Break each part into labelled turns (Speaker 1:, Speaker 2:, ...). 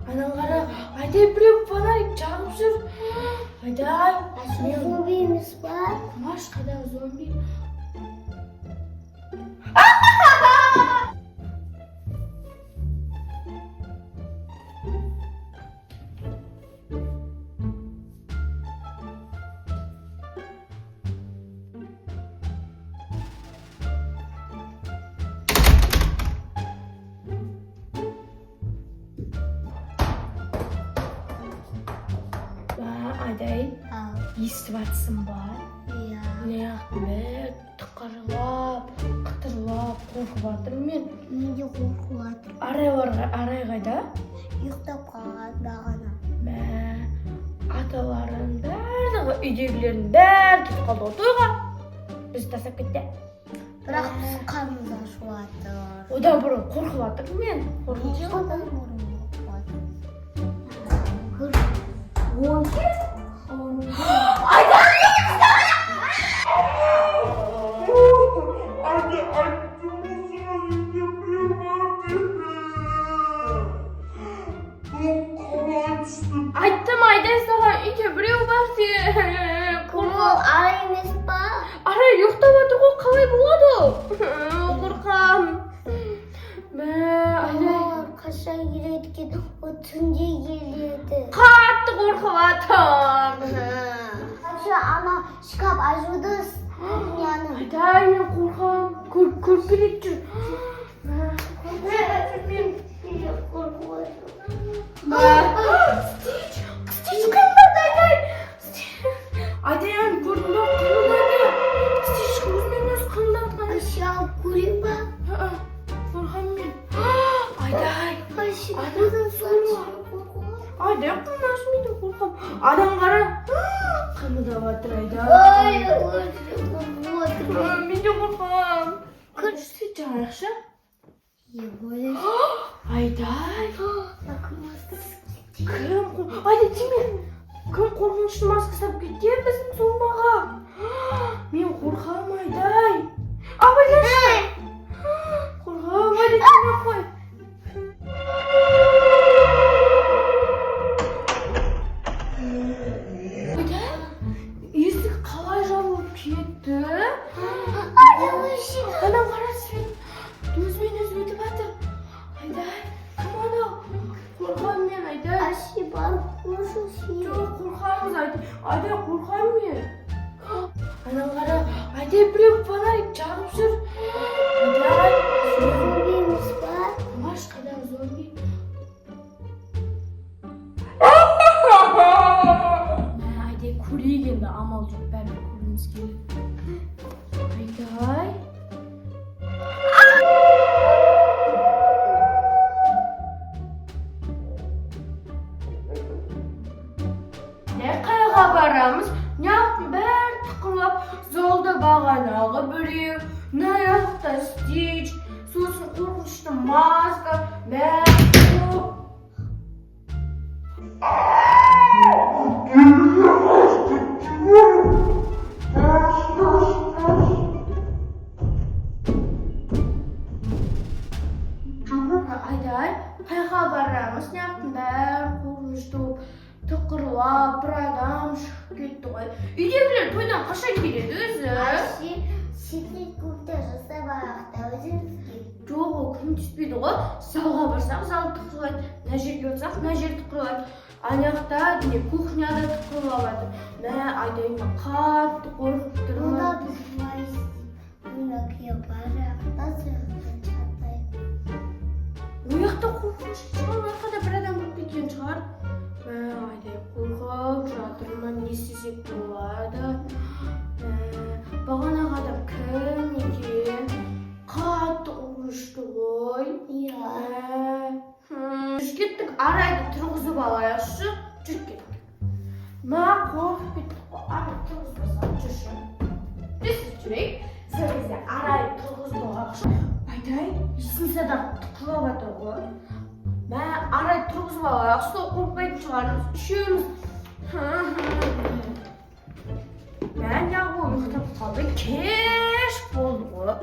Speaker 1: Анан кара, айдай бирөө фонарик жагып жүр. Айдай.
Speaker 2: Зомби емес па?
Speaker 1: Маш кайдагы зомби? Айдай, естіп атсың ба?
Speaker 2: Иә.
Speaker 1: Мен тықырлап, қытырлап қорқып атырмын мен.
Speaker 2: Мен де қорқып атырмын.
Speaker 1: Арай қайда?
Speaker 2: Ұйықтап қалған бағана.
Speaker 1: Аталарының барлығы, үйдегілердің бәрі кетіп қалды ғой тойға. Біз тастап кетті.
Speaker 2: Бірақ біз қарнымыз ашып атыр.
Speaker 1: Одан бұрын қорқып атырмын мен.
Speaker 2: Одан бұрын қорқып атыр.
Speaker 1: Айттым, Айдай саған үйде біреу бар деп.
Speaker 2: Ол ара емес па?
Speaker 1: Ара ұйықтап отыр ғой, қалай болады ол? Қорқам. Айдай.
Speaker 2: Қашан келеді екен? О түнде келеді.
Speaker 1: Қатты қорқып атам.
Speaker 2: Ана шкаф ашуды дүнияны.
Speaker 1: Айдай, мен қорқам. Көрпелеп жүр. Стич қимылдады, Айдай. Айдай, көрдің бе? Қимылдады. Стич көзімен өзі қимылдатқан.
Speaker 2: Аша көрейін ба?
Speaker 1: Қорқам мен. Айдай. Айдай, қимылдашмайды, қорқам. Адам қара. Қимылдап жатыр, Айдай. Мен де қорқам. Көрші жарықшы. Айдай. Айдай, тиме. Кім қорқынышты маска сап кетті біздің зомбаға? Мен қорқам, Айдай. Абайлашы. Қорқам, Айдай, тиме қой. Айдай, есік қалай жабылып кетті? Анам қара свет. Өзімен өзі өтіп жатыр. Айдай, кім анау? Қорқам мен, Айдай.
Speaker 2: Ашы барып көрші сүйі.
Speaker 1: Жоқ, қорқамыз, Айдай, қорқам мен. Анам қара, Айдай біреу фонарик жағып жүр. Айдай.
Speaker 2: Зомби емес па?
Speaker 1: Маш қайдағы зомби? Айдай, көрейік енді, амал жоқ, бәрі көруіміз керек. Айдай. Қайға барамыз? Неғып бәрі тықырлап, жолда бағанағы біреу, наяқта стич, сосын қорқынышты маска, бәрі көп. Айдай, қайға барамыз? Неғып бәрі қорқынышты болып, тықырлап, бір адам шығып кетті ғой. Үйдегілер тойдан қашан келеді өзі?
Speaker 2: Ашы секрет клубта жасай барақта өзімізге.
Speaker 1: Жоқ, ол күн түспейді ғой. Залға барсақ, зал тықырлайды. Мына жерге отырсақ, мына жер тықырлайды. Аяқта кухняда тықырлап жатыр. Айдай, мен қатты қорқып тұрмын.
Speaker 2: Онда біз былай істейміз. Барақта сыртта чатайық.
Speaker 1: Ояқта қорқынышты шығар, ояқта бір адам болып кеткен шығар. Айдай, қорқып жатырмын, не істесек болады? Бағанағы адам кім екен? Қатты қорқынышты ғой.
Speaker 2: Иә.
Speaker 1: Жүріп кеттік, Арайды тұрғызып алайықшы. Жүріп кеттік. Қорқып кеттік қой, Арайды тұрғызбасақ жүрші. Десіп жүрейік. Сол кезде Арайды тұрғызып алайықшы. Айдай, есімсадан тықылап жатыр ғой. Арайды тұрғызып алайық, сол қорқпайтын шығармыз, үшеуміз. Мен яғы ұйықтап қалды, кеш болды ғой.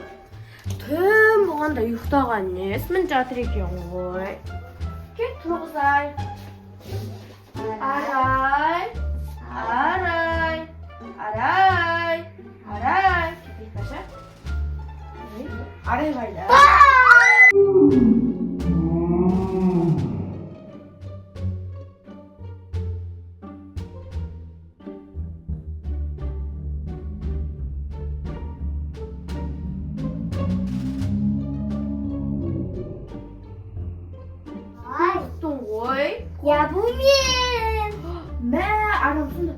Speaker 1: Түн болғанда ұйықтаған несмін жатыр екен ғой. Кет тұрғызайық. Арай. Арай. Арай. Арай. Кетейік баша. Арай қайда?
Speaker 2: Ай,
Speaker 1: Тұрттың ғой.
Speaker 2: я bu men.
Speaker 1: Мә, анам сонда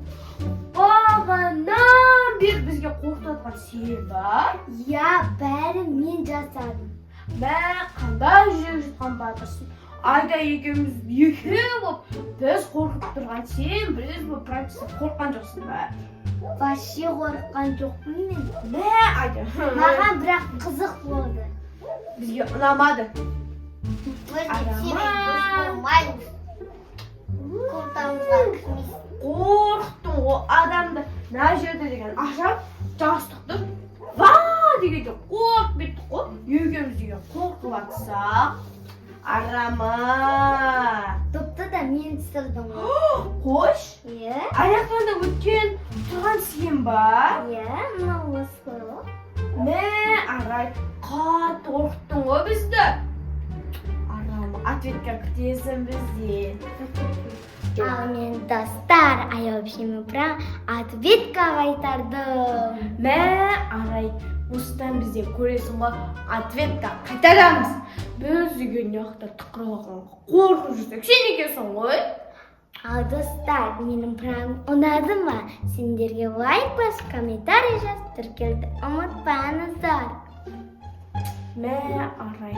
Speaker 1: бағанан бері бізге қорқытатын сен ба?
Speaker 2: Ya bәрі мен жасадым.
Speaker 1: Мә, қандай жүрек жұтқан батырсың. Айда екеуміз екеу болып біз қорқып тұрған сен біз бұл практикадан қорққан жоқсың ба?
Speaker 2: Вообще қорыққан жоқпын мен.
Speaker 1: Мә, Айда.
Speaker 2: Маған бірақ қызық болды.
Speaker 1: Бізге ұнамады.
Speaker 2: Біз болмаймыз. Қортамызға кірмейсің.
Speaker 1: Қорықтың ғой адамды мына жерде деген ашап жастықты ва дегенде қорқып кеттік қой. Екеуміз деген қорқып атсақ. Арама.
Speaker 2: Топты да мен түсірдім ғой.
Speaker 1: Қош.
Speaker 2: Иә?
Speaker 1: Аяқтарында өткен тұрған сен ба?
Speaker 2: Иә, мынау осы ғой.
Speaker 1: Мә, Арай, қатты қорқыттың ғой бізді. Арама, ответка күтесің бізден.
Speaker 2: Ал мен достар, вообще прям ответка қайтардым.
Speaker 1: Мә, Арай, осыдан бізде көресің ғой, ответка қайтарамыз. Біз деген яқта тұқырлығанға қорқып жүрсек, сен екенсің ғой.
Speaker 2: Ал достар, менің прям ұнады ма? Сендерге лайк бас, комментарий жаз, тіркелді ұмытпаңыздар.
Speaker 1: Мә, Арай,